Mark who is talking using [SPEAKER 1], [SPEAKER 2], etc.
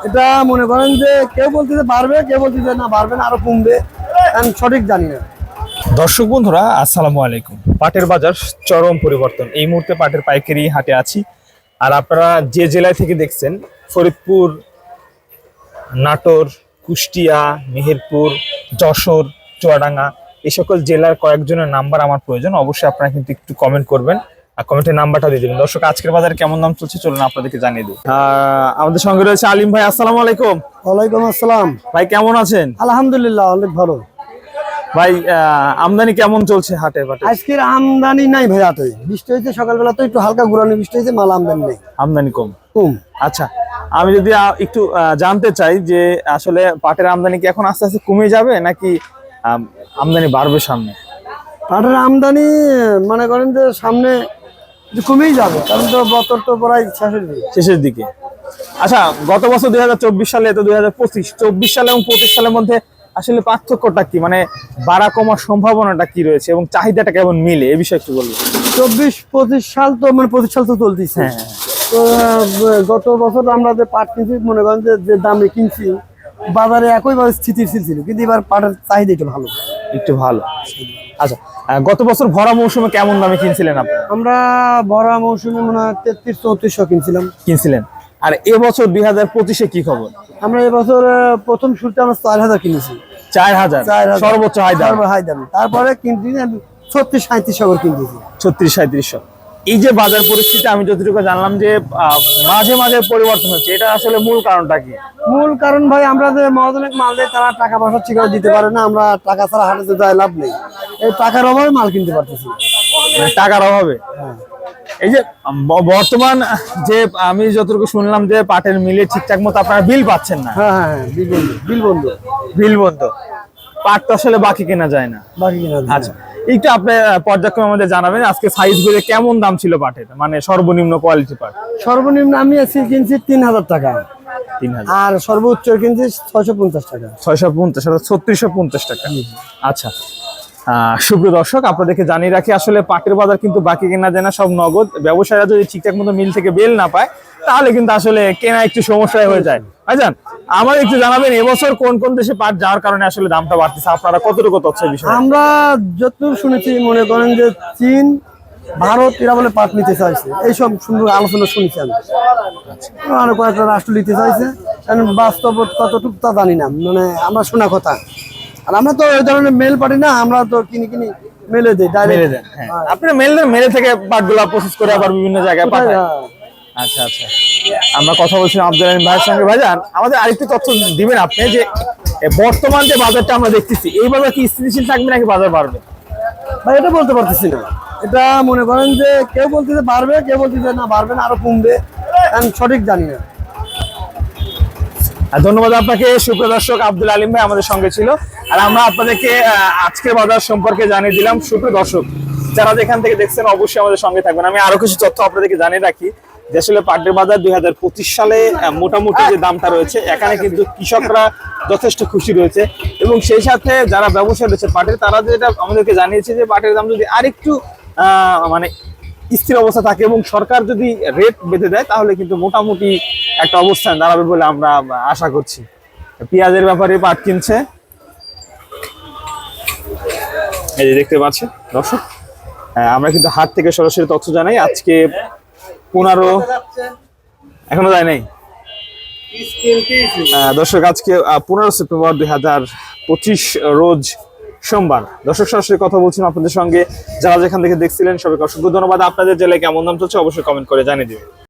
[SPEAKER 1] এটা মনে করেন যে কেউ বলতেছে পারবে, কেউ বলতেছে না পারবে না, আরো কমবে, আমি সঠিক জানি না।
[SPEAKER 2] দর্শক বন্ধুরা আসসালামু আলাইকুম। পাটের বাজার চরম পরিবর্তন। এই মুহূর্তে পাটের পাইকারি হাটে আছি। আর আপনারা যে জেলায় থেকে দেখছেন, ফরিদপুর, নাটোর, কুষ্টিয়া, মেহেরপুর, যশোর, চুয়াডাঙ্গা, এই সকল জেলার কয়েকজনের নাম্বার আমার প্রয়োজন। অবশ্যই আপনারা কিন্তু একটু কমেন্ট করবেন আর কমেন্টের নাম্বারটা দিয়ে দেবেন। দর্শক, আজকের বাজারে কেমন দাম চলছে চলুন আপনাদেরকে জানিয়ে দিই। আমাদের সঙ্গে রয়েছে আলিম ভাই। আসসালামু আলাইকুম।
[SPEAKER 1] ওয়ালাইকুম আসসালাম।
[SPEAKER 2] ভাই কেমন আছেন?
[SPEAKER 1] আলহামদুলিল্লাহ, অনেক ভালো।
[SPEAKER 2] ভাই আমদানি কেমন চলছে হাটে বাটে?
[SPEAKER 1] আজকের আমদানি নাই ভাই, হাটে বৃষ্টি হয়েছে সকালবেলা, তো একটু হালকা ঘুরানো বৃষ্টি হয়েছে, মাল আমদানি নেই,
[SPEAKER 2] আমদানি কম।
[SPEAKER 1] কম।
[SPEAKER 2] আচ্ছা, আমি যদি একটু জানতে চাই যে আসলে পাটের আমদানি কি এখন আস্তে আস্তে কমে যাবে নাকি আমদানি বাড়বে সামনে?
[SPEAKER 1] পাটের আমদানি মনে করেন যে সামনে কমেই যাবে, কারণ তো বছর তো প্রায়
[SPEAKER 2] শেষের দিকে। আচ্ছা, গত বছর 2024 সালে তো 2025 সালে এবং 25 সালের মধ্যে আসলে পার্থক্যটা কি, মানে বাড়া কমার সম্ভাবনাটা কি রয়েছে এবং চাহিদাটা কেমন মিলে, এই বিষয়ে একটু বলবো।
[SPEAKER 1] 24-25 সাল তো মানে 25 সাল তো চলতেছে।
[SPEAKER 2] হ্যাঁ।
[SPEAKER 1] তো গত বছর আমরা যে পাট কিনছি, মনে করেন যে দামে কিনছি, বাজারে একইভাবে স্থিতিশীল ছিল, কিন্তু এবার পাটের চাহিদা একটু ভালো,
[SPEAKER 2] একটু ভালো। আচ্ছা, গত বছর ভরা মৌসুমে কেমন দামে কিনছিলেন আপনি?
[SPEAKER 1] আমরা ভরা মৌসুমে মনে হয় 33-3400 কিনছিলেন।
[SPEAKER 2] আর এবছর 2025-এ কি খবর?
[SPEAKER 1] আমরা এবছর প্রথম শুরুতে আমরা 4000 কিনেছি।
[SPEAKER 2] 4000 সর্বোচ্চ হাই দাম।
[SPEAKER 1] তারপরে কিনছি 36-3700 করে কিনতেছি।
[SPEAKER 2] 36-3700। এই যে বাজার পরিস্থিতি, আমি যতটুকু জানলাম যে মাঝে মাঝে পরিবর্তন হচ্ছে, এটা আসলে মূল কারণটা কি?
[SPEAKER 1] মূল কারণ ভাই, আমরা যে মহাজনের মাল দেয় তারা টাকা পয়সা ঠিকভাবে দিতে পারে না, আমরা টাকা ছাড়া হাটে যায় লাভ নেই, এই টাকার অভাবে মাল কিনতে পারতেছি।
[SPEAKER 2] মানে টাকার অভাবে?
[SPEAKER 1] হ্যাঁ।
[SPEAKER 2] এই যে বর্তমান যে আমি যতটুকু শুনলাম যে পাটের মিলে ঠিকঠাক মতো আপনারা বিল পাচ্ছেন না।
[SPEAKER 1] হ্যাঁ,
[SPEAKER 2] বিল বন্ধ। পাট তো আসলে বাকি কেনা যায় না। আচ্ছা, একটু আপনি পর্যায়ক্রমে আমাদের জানাবেন আজকে সাইজ গুলো কেমন দাম ছিল পাটের, মানে সর্বনিম্ন কোয়ালিটি পাট?
[SPEAKER 1] সর্বনিম্ন আমি আজকে কিনছি 3000 টাকা,
[SPEAKER 2] 3000।
[SPEAKER 1] আর সর্বোচ্চ কিনছি 650 টাকা।
[SPEAKER 2] 650 অর্থাৎ 3650 টাকা। আচ্ছা, সুপ্রিয় দর্শক, আপনাদেরকে জানিয়ে রাখি আসলে পাটের বাজার কিন্তু বাকি কেনা যায় না, সব নগদ। ব্যবসায়ীরা যদি ঠিকঠাক মতো মিল থেকে বেল না পায় তাহলে কিন্তু আসলে কেনা একটু সমস্যায় হয়ে যায়। ভাইজান, আমার একটু জানাবেন এবছর কোন কোন দেশে পাট যাওয়ার কারণে আসলে দামটা বাড়তেছে, আপনারা কতটুকু তথ্য বিষয়?
[SPEAKER 1] আমরা যতদূর শুনেছি, মনে করেন যে চীন, ভারত এরা বলে পাট নিতে চাইছে, এইসব সুন্দর আলোচনা শুনেছি আমি। আরো কয়েকটা রাষ্ট্র নিতে চাইছে, বাস্তব কতটুকু তা জানি না, মানে আমরা শোনা কথা। আর আমরা তো ওই ধরনের মেল পারি না, আমরা তো কিনে মেলে দিই, ডাইরেক্ট দেন।
[SPEAKER 2] আপনারা মেলে থেকে পাটগুলা প্রসেস করে আবার বিভিন্ন জায়গায় পাঠায়। আচ্ছা আচ্ছা, আমরা কথা বলছিলাম আব্দুল আলিম ভাইয়ের সঙ্গে। ভাইজান, আমাদের আরেকটু তথ্য দিবেন আপনি যে বর্তমান যে বাজারটা আমরা দেখতেছি, এই বাজার কি স্থিতিশীল থাকবে নাকি বাজার বাড়বে?
[SPEAKER 1] ভাই এটা বলতে পারতেছি না, এটা মনে করেন যে কেউ বলতেছে পারবে, কেউ বলতেছে না পারবে না, আরো কমবে, আমি সঠিক জানি না।
[SPEAKER 2] ধন্যবাদ আপনাকে। সুপ্রিয় দর্শক, আব্দুল আলিম ভাই আমাদের সঙ্গে ছিল, আর আমরা আপনাদেরকে আজকের বাজার সম্পর্কে জানিয়ে দিলাম। সুপ্রিয় দর্শক, যারা যেখান থেকে দেখছেন অবশ্যই আমাদের সঙ্গে থাকবেন। আমি আরো কিছু তথ্য আপনাদেরকে জানিয়ে রাখি যে আসলে পাটের বাজার 2025 সালে মোটামুটি যে দামটা রয়েছে, এখানে কিন্তু কৃষকরা যথেষ্ট খুশি রয়েছে, এবং সেই সাথে যারা ব্যবসায়ী রয়েছে পাটের, তারা যেটা আমাদেরকে জানিয়েছে যে পাটের দাম যদি আরেকটু মানে স্থির অবস্থা থাকে এবং সরকার যদি রেট বেঁধে দেয় তাহলে কিন্তু মোটামুটি একটা অবস্থান দাঁড়াবে বলে আমরা আশা করছি। পেঁয়াজের ব্যাপারে পাট কিনছে, এই যে দেখতে পাচ্ছেন দর্শক। আমরা কিন্তু হাট থেকে সরাসরি তথ্য জানাই। আজকে 15 এখনো যায় নাই দর্শক, আজকে 15 সেপ্টেম্বর 2025 রোজ সোমবার। দর্শক, সরাসরি কথা বলছিলাম আপনাদের সঙ্গে। যারা যেখান থেকে দেখছিলেন সবাইকে অসংখ্য ধন্যবাদ। আপনাদের জেলায় কেমন দাম চলছে অবশ্যই কমেন্ট করে জানিয়ে দিবেন।